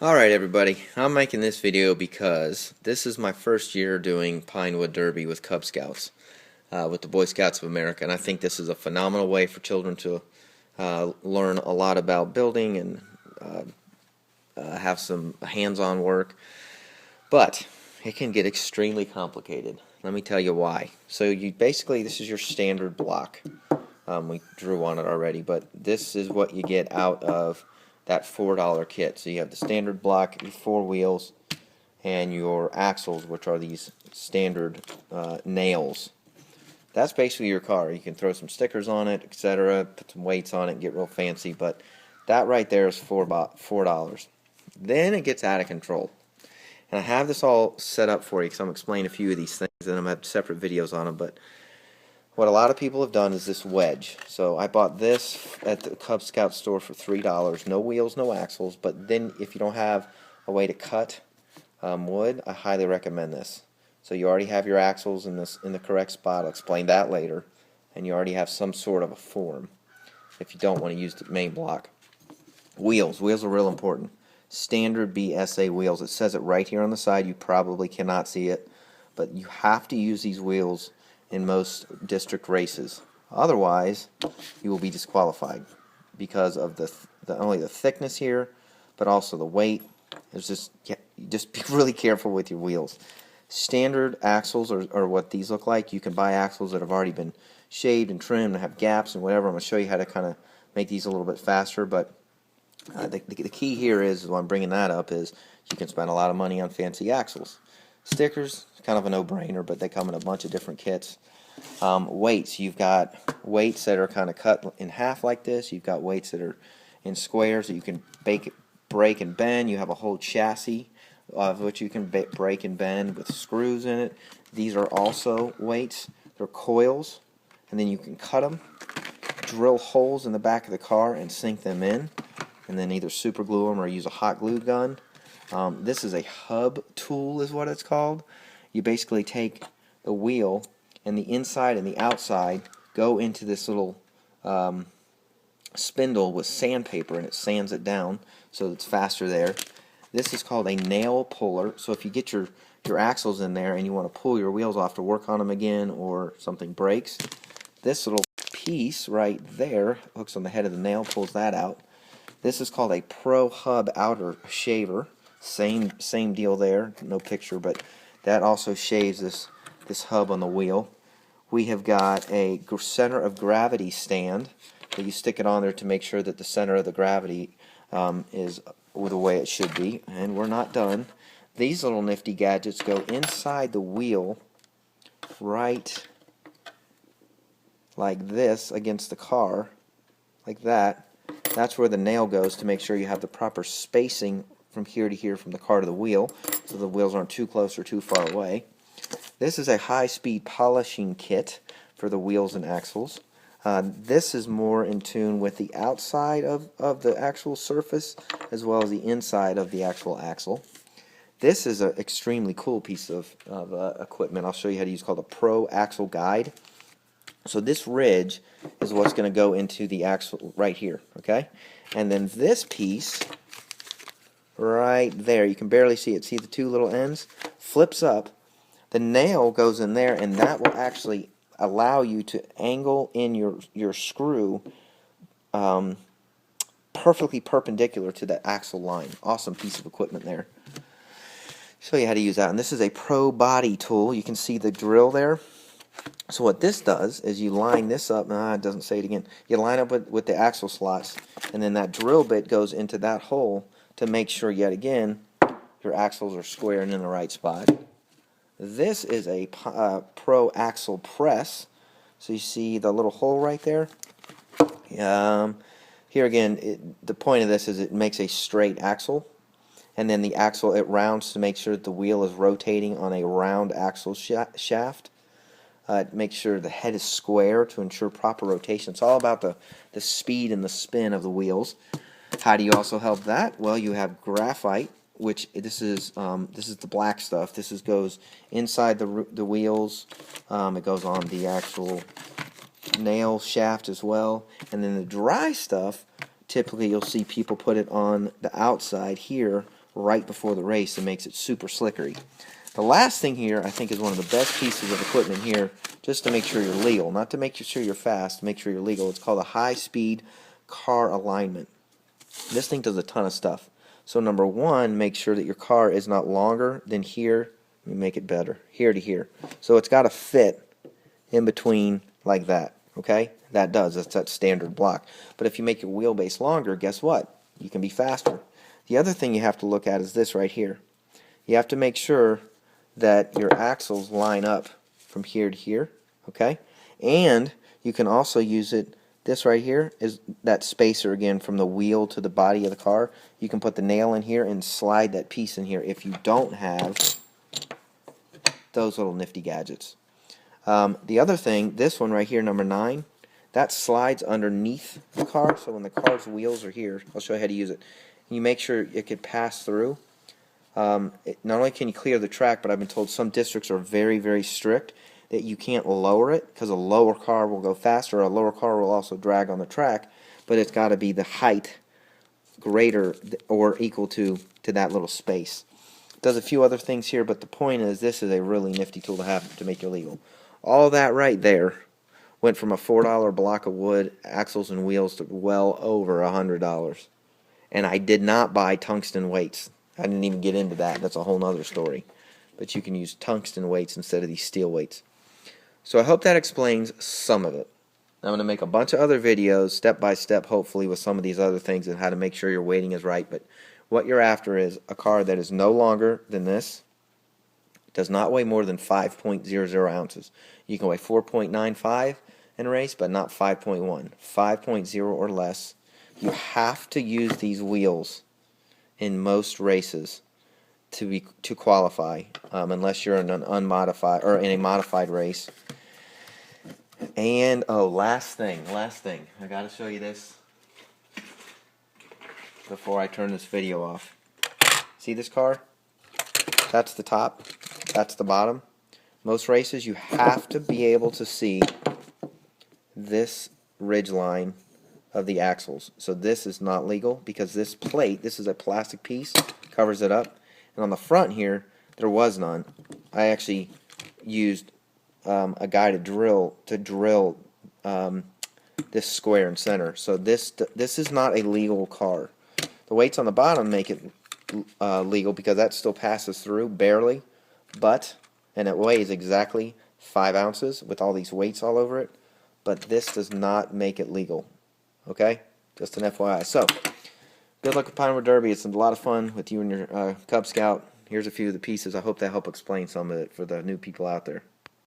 Alright everybody, I'm making this video because this is my first year doing Pinewood Derby with Cub Scouts, with the Boy Scouts of America, and I think this is a phenomenal way for children to learn a lot about building and have some hands-on work, but it can get extremely complicated. Let me tell you why. So you basically, this is your standard block. We drew on it already, but this is what you get out of that $4 kit. So you have the standard block, your four wheels, and your axles, which are these standard nails. That's basically your car. You can throw some stickers on it, etc., put some weights on it, get real fancy, but that right there is $4. Then it gets out of control. And I have this all set up for you because I'm explaining a few of these things, and I'm going to have separate videos on them, but what a lot of people have done is this wedge. So I bought this at the Cub Scout store for $3. No wheels, no axles. But then if you don't have a way to cut wood, I highly recommend this. So you already have your axles in the correct spot. I'll explain that later. And you already have some sort of a form if you don't want to use the main block. Wheels. Wheels are real important. Standard BSA wheels. It says it right here on the side. You probably cannot see it. But you have to use these wheels in most district races. Otherwise, you will be disqualified because of the only the thickness here, but also the weight. It's just be really careful with your wheels. Standard axles are what these look like. You can buy axles that have already been shaved and trimmed and have gaps and whatever. I'm going to show you how to kind of make these a little bit faster, but the key here is, why I'm bringing that up, is you can spend a lot of money on fancy axles. Stickers, kind of a no-brainer, but they come in a bunch of different kits. Weights, you've got weights that are kind of cut in half like this. You've got weights that are in squares that you can break and bend. You have a whole chassis of which you can break and bend with screws in it. These are also weights. They're coils, and then you can cut them, drill holes in the back of the car and sink them in, and then either super glue them or use a hot glue gun. This is a hub tool is what it's called. You basically take the wheel and the inside and the outside go into this little spindle with sandpaper, and it sands it down so it's faster there. This is called a nail puller. So if you get your axles in there and you want to pull your wheels off to work on them again, or something breaks, this little piece right there hooks on the head of the nail, pulls that out. This is called a Pro Hub outer shaver. Same deal there. No picture, but that also shaves this hub on the wheel. We have got a center of gravity stand that you stick it on there to make sure that the center of the gravity is the way it should be. And we're not done. These little nifty gadgets go inside the wheel right like this against the car, like that. That's where the nail goes to make sure you have the proper spacing from here to here from the car to the wheel, so the wheels aren't too close or too far away. This is a high-speed polishing kit for the wheels and axles. This is more in tune with the outside of the actual surface as well as the inside of the actual axle. This is an extremely cool piece of equipment I'll show you how to use, called a Pro Axle Guide. So this ridge is what's going to go into the axle right here, okay? And then this piece right there, you can barely see it. See the two little ends? Flips up. The nail goes in there, and that will actually allow you to angle in your screw perfectly perpendicular to that axle line. Awesome piece of equipment there. Show you how to use that. And this is a Pro Body tool. You can see the drill there. So what this does is you line this up. It doesn't say it again. You line up with the axle slots, and then that drill bit goes into that hole to make sure, yet again, your axles are square and in the right spot. This is a Pro Axle Press. So you see the little hole right there? Here again, the point of this is it makes a straight axle. And then the axle, it rounds to make sure that the wheel is rotating on a round axle shaft. Make sure the head is square to ensure proper rotation. It's all about the speed and the spin of the wheels. How do you also help that? Well, you have graphite, which this is the black stuff. This goes inside the wheels. It goes on the actual nail shaft as well. And then the dry stuff, typically you'll see people put it on the outside here, right before the race and makes it super slickery. The last thing here, I think, is one of the best pieces of equipment here, just to make sure you're legal. Not to make sure you're fast, to make sure you're legal. It's called a high-speed car alignment. This thing does a ton of stuff. So number one, make sure that your car is not longer than here. Let me make it better. Here to here. So it's got to fit in between like that. Okay? That's that standard block. But if you make your wheelbase longer, guess what? You can be faster. The other thing you have to look at is this right here. You have to make sure that your axles line up from here to here, okay? And you can also use it, this right here is that spacer again from the wheel to the body of the car. You can put the nail in here and slide that piece in here if you don't have those little nifty gadgets. The other thing, this one right here, number 9, that slides underneath the car, so when the car's wheels are here, I'll show you how to use it. You make sure it could pass through. Not only can you clear the track, but I've been told some districts are very, very strict that you can't lower it because a lower car will go faster. A lower car will also drag on the track, but it's got to be the height greater or equal to that little space. It does a few other things here, but the point is this is a really nifty tool to have to make you legal. All that right there went from a $4 block of wood, axles and wheels, to well over $100. And I did not buy tungsten weights. I didn't even get into that. That's a whole nother story. But you can use tungsten weights instead of these steel weights. So I hope that explains some of it. I'm going to make a bunch of other videos, step by step, hopefully, with some of these other things and how to make sure your weighting is right. But what you're after is a car that is no longer than this, does not weigh more than 5.00 ounces. You can weigh 4.95 in a race, but not 5.1. 5.0 or less. You have to use these wheels in most races to qualify, unless you're in an unmodified or in a modified race. And last thing, I gotta show you this before I turn this video off. See this car? That's the top, that's the bottom. Most races you have to be able to see this ridge line of the axles. So this is not legal because this plate, this is a plastic piece, covers it up. And on the front here, there was none. I actually used a guy to drill this square and center. So this is not a legal car. The weights on the bottom make it legal because that still passes through barely, and it weighs exactly 5 ounces with all these weights all over it. But this does not make it legal. Okay? Just an FYI. So, good luck with Pinewood Derby. It's a lot of fun with you and your Cub Scout. Here's a few of the pieces. I hope that helped explain some of it for the new people out there.